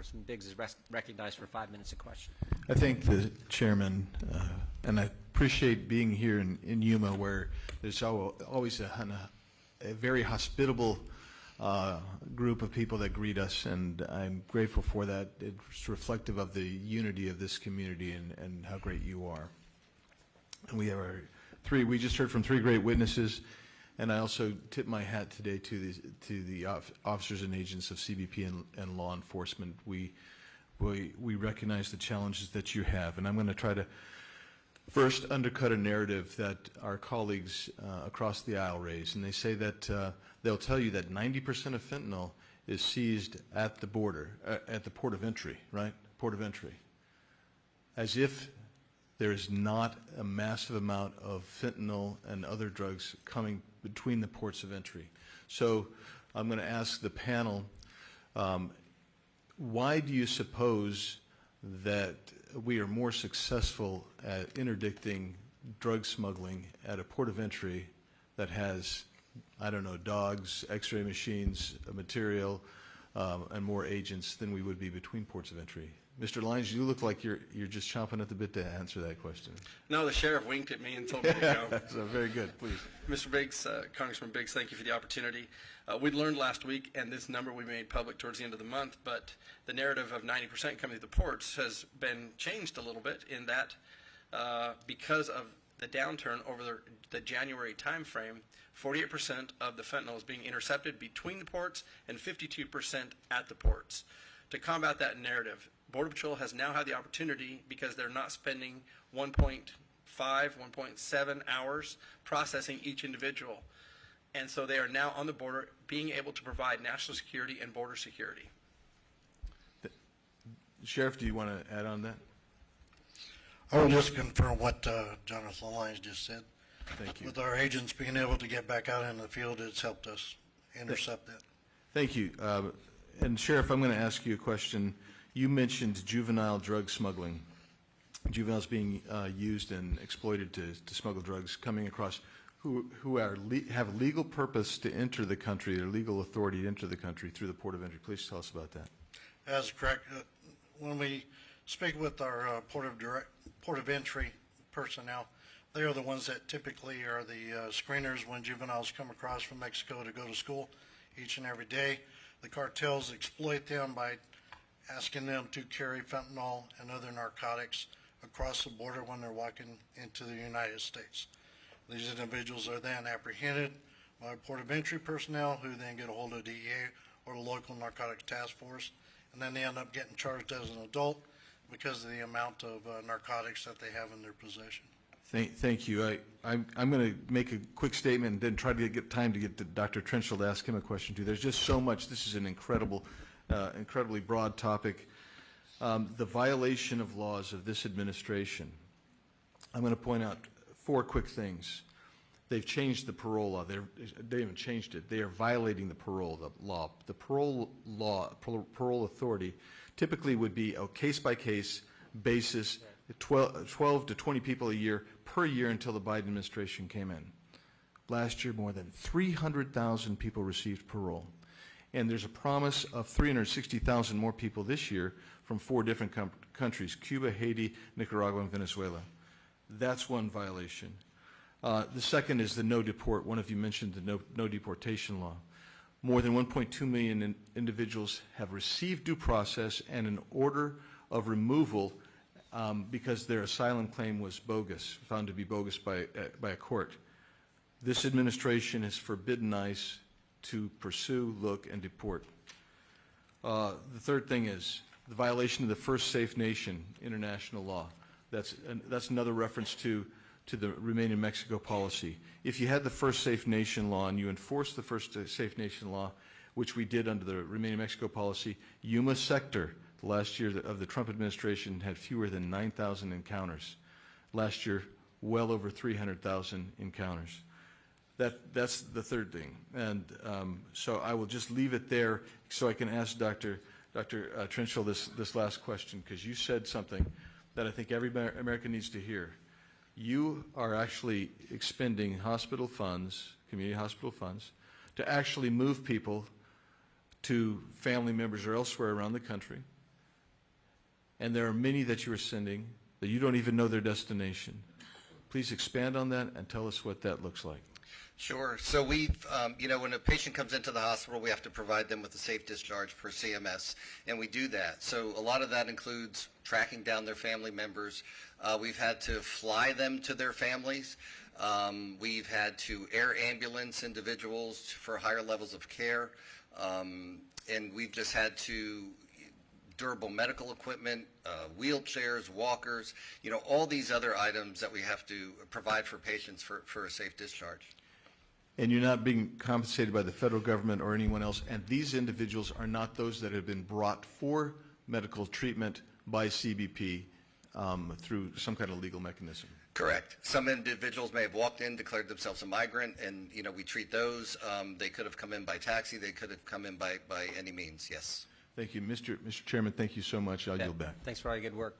Congressman Biggs is recognized for 5 minutes of question. I thank the chairman, and I appreciate being here in Yuma, where there's always a very hospitable group of people that greet us, and I'm grateful for that. It's reflective of the unity of this community and how great you are. And we have we just heard from 3 great witnesses, and I also tip my hat today to the officers and agents of CBP and law enforcement. We recognize the challenges that you have, and I'm going to try to first undercut a narrative that our colleagues across the aisle raise, and they say that they'll tell you that 90% of fentanyl is seized at the border, at the port of entry, right? Port of entry. As if there is not a massive amount of fentanyl and other drugs coming between the ports of entry. So I'm going to ask the panel, why do you suppose that we are more successful at interdicting drug smuggling at a port of entry that has, I don't know, dogs, x-ray machines, material, and more agents than we would be between ports of entry? Mr. Lyons, you look like you're just chomping at the bit to answer that question. No, the sheriff winked at me and told me to go. So very good, please. Mr. Biggs, Congressman Biggs, thank you for the opportunity. We learned last week, and this number we made public towards the end of the month, but the narrative of 90% coming to the ports has been changed a little bit in that because of the downturn over the January timeframe, 48% of the fentanyl is being intercepted between the ports and 52% at the ports. To combat that narrative, Border Patrol has now had the opportunity, because they're not spending 1.5, 1.7 hours processing each individual. And so they are now on the border being able to provide national security and border security. Sheriff, do you want to add on that? I will just confirm what Jonathan Lyons just said. Thank you. With our agents being able to get back out in the field, it's helped us intercept that. Thank you. And Sheriff, I'm going to ask you a question. You mentioned juvenile drug smuggling, juveniles being used and exploited to smuggle drugs coming across, who have legal purpose to enter the country, or legal authority to enter the country through the port of entry. Please tell us about that. That's correct. When we speak with our port of entry personnel, they are the ones that typically are the screeners when juveniles come across from Mexico to go to school each and every day. The cartels exploit them by asking them to carry fentanyl and other narcotics across the border when they're walking into the United States. These individuals are then apprehended by port of entry personnel, who then get a hold of DEA or the local narcotics task force, and then they end up getting charged as an adult because of the amount of narcotics that they have in their possession. Thank you. I'm going to make a quick statement and then try to get time to get to Dr. Trenchell to ask him a question too. There's just so much. This is an incredibly broad topic. The violation of laws of this administration. I'm going to point out 4 quick things. They've changed the parole law. They haven't changed it. They are violating the parole law. The parole authority typically would be a case-by-case basis, 12 to 20 people a year per year until the Biden administration came in. Last year, more than 300,000 people received parole. And there's a promise of 360,000 more people this year from 4 different countries: Cuba, Haiti, Nicaragua, and Venezuela. That's one violation. The second is the no deport. One of you mentioned the no deportation law. More than 1.2 million individuals have received due process and an order of removal because their asylum claim was bogus, found to be bogus by a court. This administration has forbidden ICE to pursue, look, and deport. The third thing is the violation of the First Safe Nation international law. That's another reference to the Remain in Mexico policy. If you had the First Safe Nation law and you enforced the First Safe Nation law, which we did under the Remain in Mexico policy, Yuma sector, the last year of the Trump administration, had fewer than 9,000 encounters. Last year, well over 300,000 encounters. That's the third thing. And so I will just leave it there so I can ask Dr. Trenchell this last question, because you said something that I think every American needs to hear. You are actually expending hospital funds, community hospital funds, to actually move people to family members or elsewhere around the country, and there are many that you are sending that you don't even know their destination. Please expand on that and tell us what that looks like. Sure. So we've, when a patient comes into the hospital, we have to provide them with a safe discharge per CMS, and we do that. So a lot of that includes tracking down their family members. We've had to fly them to their families. We've had to air ambulance individuals for higher levels of care, and we've just had to durable medical equipment, wheelchairs, walkers, all these other items that we have to provide for patients for a safe discharge. And you're not being compensated by the federal government or anyone else, and these individuals are not those that have been brought for medical treatment by CBP through some kind of legal mechanism. Correct. Some individuals may have walked in, declared themselves a migrant, and we treat those. They could have come in by taxi. They could have come in by any means. Yes. Thank you, Mr. Chairman. Thank you so much. I'll yield back. Thanks for all your good work.